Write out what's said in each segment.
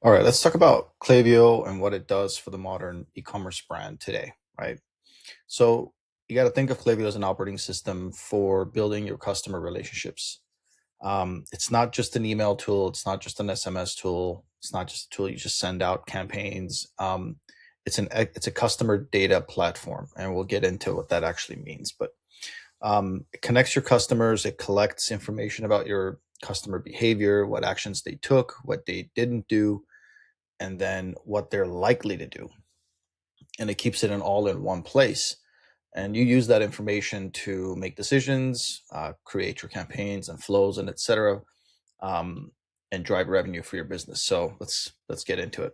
All right, let's talk about Klaviyo and what it does for the modern e-commerce brand today, right? So you got to think of Klaviyo as an operating system for building your customer relationships. It's not just an email tool. It's not just an SMS tool. It's not just a tool you just send out campaigns. It's a customer data platform, and we'll get into what that actually means. But it connects your customers. It collects information about your customer behavior, what actions they took, what they didn't do, and then what they're likely to do. And it keeps it in all in one place. And you use that information to make decisions, create your campaigns and flows and etc., um, and drive revenue for your business. So let's get into it.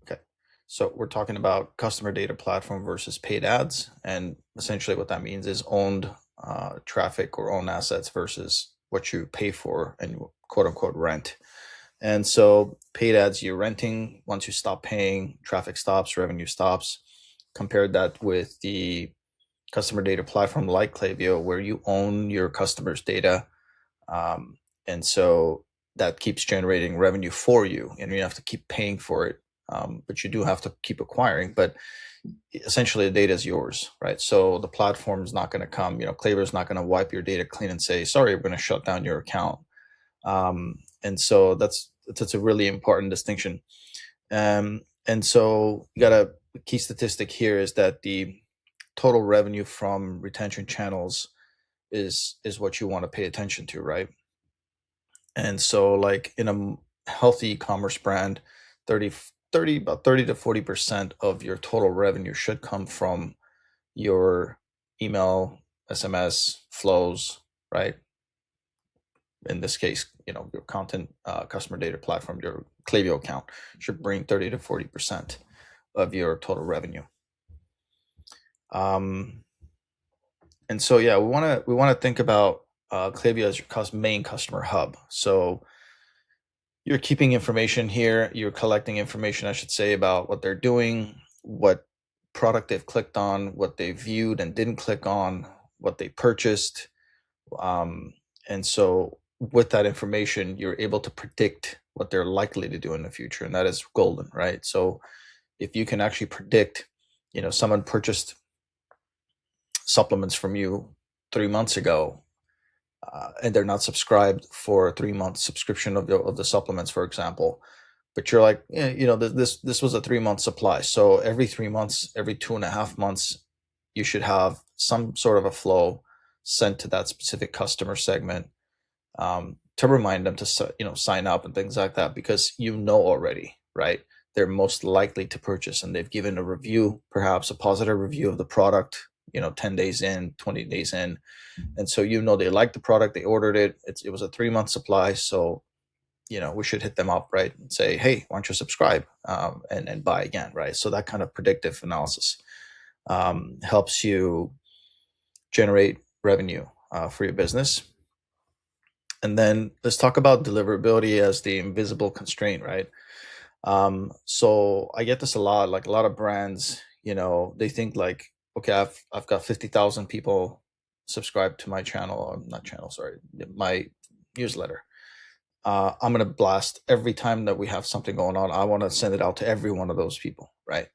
Okay. So we're talking about customer data platform versus paid ads, and essentially what that means is owned traffic or owned assets versus what you pay for and quote unquote rent. And so paid ads you're renting, once you stop paying, traffic stops, revenue stops. Compare that with the customer data platform like Klaviyo, where you own your customers' data. And so that keeps generating revenue for you, and you have to keep paying for it. But you do have to keep acquiring. But essentially, the data is yours, right? So the platform is not going to come, Klaviyo is not going to wipe your data clean and say, sorry, we're going to shut down your account. And so that's a really important distinction. And so you got a key statistic here is that the total revenue from retention channels is what you want to pay attention to, right? And so like in a healthy e-commerce brand, 30 to 40% of your total revenue should come from your email, SMS flows, right? In this case, your content customer data platform, your Klaviyo account should bring 30 to 40% of your total revenue. And so yeah, we want to think about Klaviyo as your main customer hub. So you're keeping information here, you're collecting information, I should say, about what they're doing, what product they've clicked on, what they viewed and didn't click on, what they purchased. And so with that information, you're able to predict what they're likely to do in the future. And that is golden, right? So if you can actually predict, someone purchased supplements from you 3 months ago, and they're not subscribed for a 3 month subscription of the supplements, for example. But you're like, yeah, this was a 3 month supply. So every 3 months, every 2.5 months, you should have some sort of a flow sent to that specific customer segment, to remind them to sign up and things like that, because already, right? They're most likely to purchase, and they've given a review, perhaps a positive review of the product, 10 days in, 20 days in. And so they like the product, they ordered it. It was a 3 month supply, so we should hit them up, right, and say, hey, why don't you subscribe, and buy again, right? So that kind of predictive analysis helps you generate revenue for your business. And then let's talk about deliverability as the invisible constraint, right? So I get this a lot. Like a lot of brands, they think like, okay, I've got 50,000 people subscribed to my channel, or not channel, sorry, my newsletter. I'm gonna blast every time that we have something going on. I want to send it out to every one of those people, right?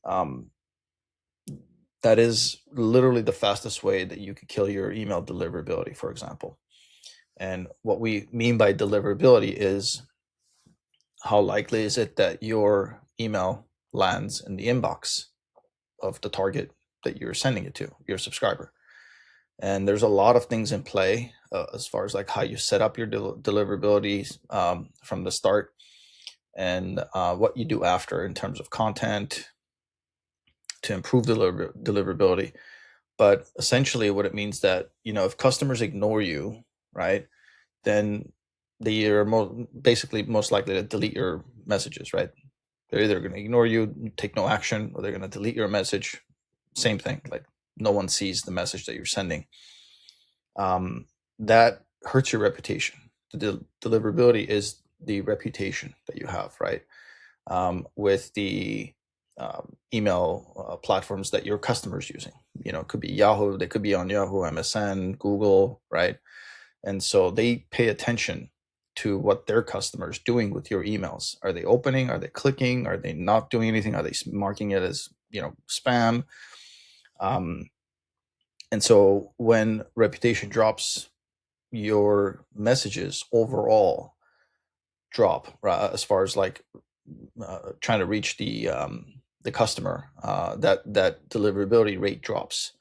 Um, that is literally the fastest way that you could kill your email deliverability, for example. And what we mean by deliverability is how likely is it that your email lands in the inbox of the target that you're sending it to, your subscriber. And there's a lot of things in play as far as like how you set up your deliverability from the start, and what you do after in terms of content to improve deliverability. But essentially what it means that, if customers ignore you, right, then they are basically most likely to delete your messages, right? They're either going to ignore you, take no action, or they're going to delete your message. Same thing, like no one sees the message that you're sending. That hurts your reputation. The deliverability is the reputation that you have, right? With the email platforms that your customers using. It could be Yahoo, they could be on Yahoo, MSN, Google, right? And so they pay attention to what their customers doing with your emails. Are they opening? Are they clicking? Are they not doing anything? Are they marking it as, spam? And so when reputation drops, your messages overall drop, right, as far as like trying to reach the customer. That deliverability rate drops.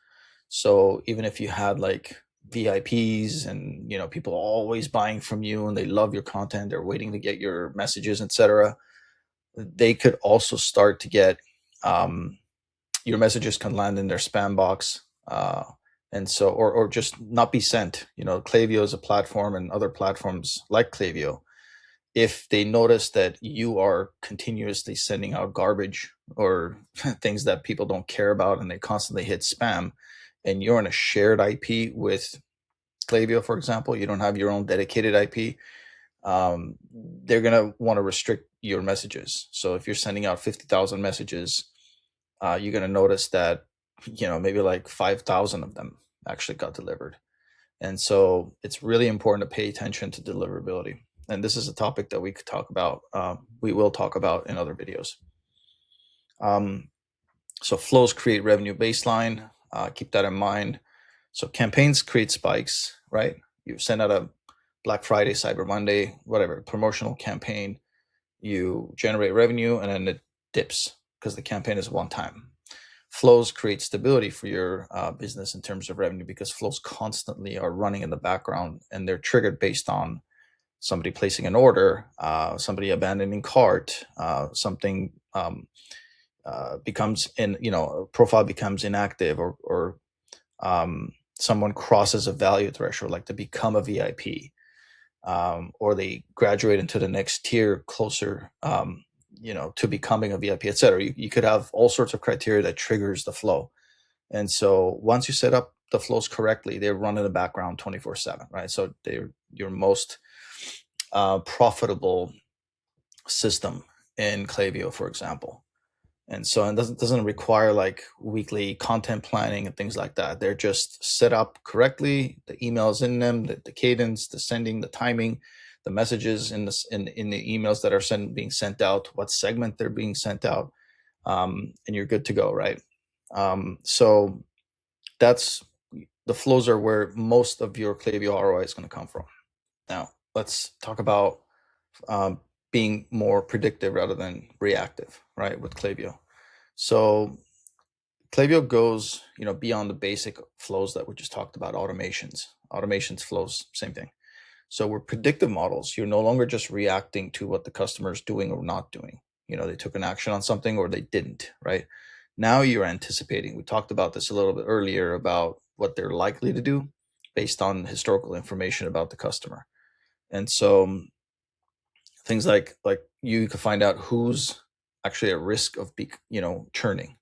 So even if you had like VIPs and people always buying from you and they love your content, they're waiting to get your messages, etc., they could also start to get your messages can land in their spam box, and so or just not be sent. Klaviyo is a platform, and other platforms like Klaviyo, if they notice that you are continuously sending out garbage or things that people don't care about and they constantly hit spam, and you're in a shared IP with Klaviyo, for example, you don't have your own dedicated IP, they're going to want to restrict your messages. So if you're sending out 50,000 messages, you're going to notice that, maybe like 5,000 of them actually got delivered. And so it's really important to pay attention to deliverability. And this is a topic that we could talk about. We will talk about in other videos. So flows create revenue baseline. Keep that in mind. So campaigns create spikes, right? You send out a Black Friday, Cyber Monday, whatever, promotional campaign. You generate revenue and then it dips because the campaign is one time. Flows create stability for your business in terms of revenue, because flows constantly are running in the background and they're triggered based on somebody placing an order, somebody abandoning cart, something becomes profile becomes inactive, or someone crosses a value threshold, like to become a VIP, or they graduate into the next tier closer, to becoming a VIP, etc. You could have all sorts of criteria that triggers the flow. And so once you set up the flows correctly, they run in the background 24/7, right? So they're your most profitable system in Klaviyo, for example. And so it doesn't require like weekly content planning and things like that. They're just set up correctly. The emails in them, the cadence, the sending, the timing, the messages in the emails that are being sent out, what segment they're being sent out, and you're good to go, right? So that's the flows are where most of your Klaviyo ROI is going to come from. Now let's talk about being more predictive rather than reactive, right, with Klaviyo. So Klaviyo goes, beyond the basic flows that we just talked about, automations, flows, same thing. So we're predictive models. You're no longer just reacting to what the customer is doing or not doing. They took an action on something or they didn't, right? Now you're anticipating. We talked about this a little bit earlier about what they're likely to do based on historical information about the customer. And so things like you can find out who's actually at risk of churning,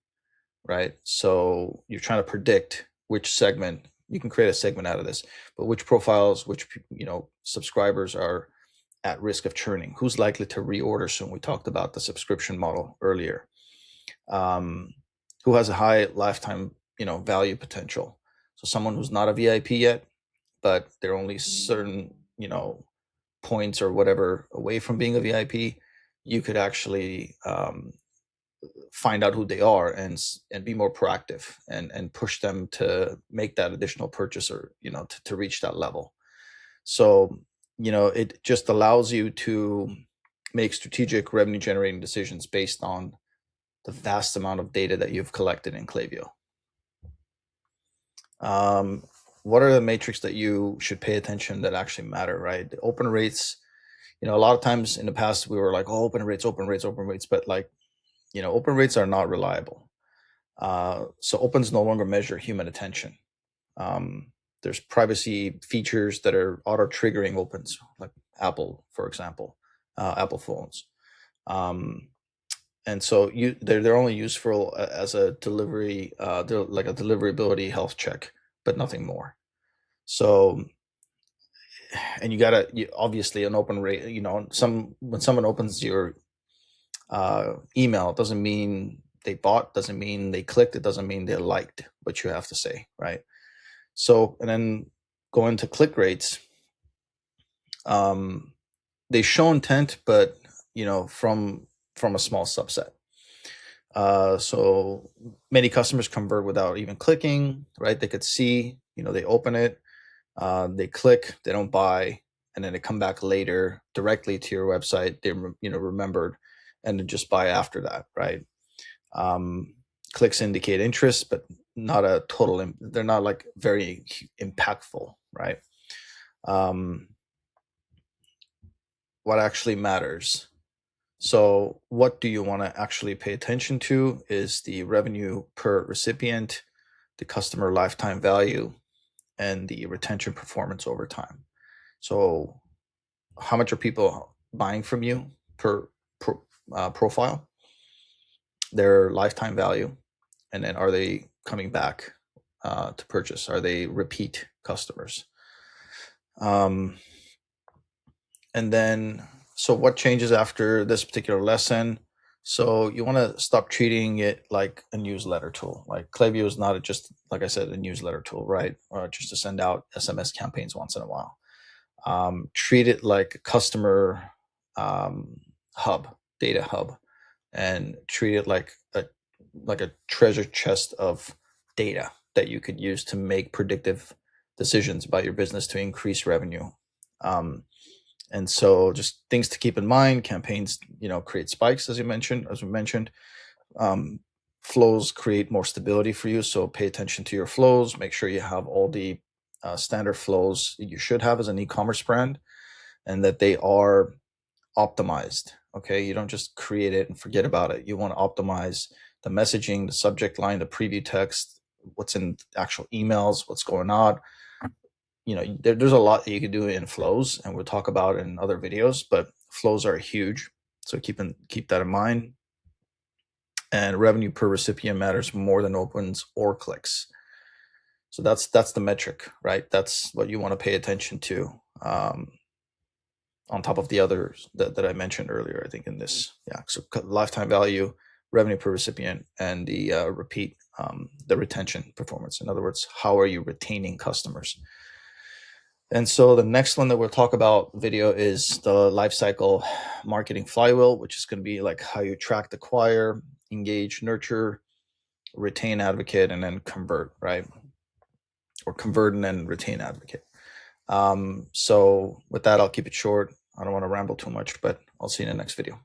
right? So you're trying to predict which segment. You can create a segment out of this, but which profiles, which subscribers are at risk of churning, who's likely to reorder soon. We talked about the subscription model earlier. Who has a high lifetime value potential. So someone who's not a VIP yet, but they're only certain points or whatever away from being a VIP, you could actually find out who they are and be more proactive and push them to make that additional purchase, or to reach that level. So it just allows you to make strategic revenue generating decisions based on the vast amount of data that you've collected in Klaviyo. What are the metrics that you should pay attention that actually matter, right? The open rates, a lot of times in the past we were like, oh, open rates, but like, open rates are not reliable. So opens no longer measure human attention. There's privacy features that are auto triggering opens, like Apple, for example, Apple phones. And so they're only useful as a delivery, they're like a deliverability health check, but nothing more. So, and you obviously an open rate, when someone opens your email, it doesn't mean they bought, doesn't mean they clicked, it doesn't mean they liked what you have to say, right? So, and then going to click rates, they show intent, but from a small subset. So many customers convert without even clicking, right? They could see, they open it, they click, they don't buy, and then they come back later directly to your website. They remembered, and then just buy after that, right? Um, Clicks indicate interest, but not a total. They're not like very impactful, right? Um, what actually matters. So, what do you want to actually pay attention to is the revenue per recipient, the customer lifetime value, and the retention performance over time. So, how much are people buying from you per profile, their lifetime value, and then are they coming back to purchase? Are they repeat customers? Um, and then, so what changes after this particular lesson? So you want to stop treating it like a newsletter tool. Like Klaviyo is not just, like I said, a newsletter tool, right? Or just to send out SMS campaigns once in a while. Treat it like a customer hub, data hub, and treat it like a treasure chest of data that you could use to make predictive decisions about your business to increase revenue. And so just things to keep in mind: campaigns, create spikes, as we mentioned. Um, Flows create more stability for you. So pay attention to your flows. Make sure you have all the standard flows you should have as an e-commerce brand, and that they are optimized. Okay, you don't just create it and forget about it. You want to optimize the messaging, the subject line, the preview text, what's in actual emails, what's going on. There's a lot that you can do in flows, and we'll talk about it in other videos, but flows are huge. So keep that in mind. And revenue per recipient matters more than opens or clicks. So that's the metric, right? That's what you want to pay attention to. On top of the others that I mentioned earlier, I think in this, yeah. So lifetime value, revenue per recipient, and the the retention performance. In other words, how are you retaining customers? And so the next one that we'll talk about video is the lifecycle marketing flywheel, which is going to be like how you attract, acquire, engage, nurture, retain, advocate, and then convert, right? Or convert and then retain, advocate. So with that, I'll keep it short. I don't want to ramble too much, but I'll see you in the next video.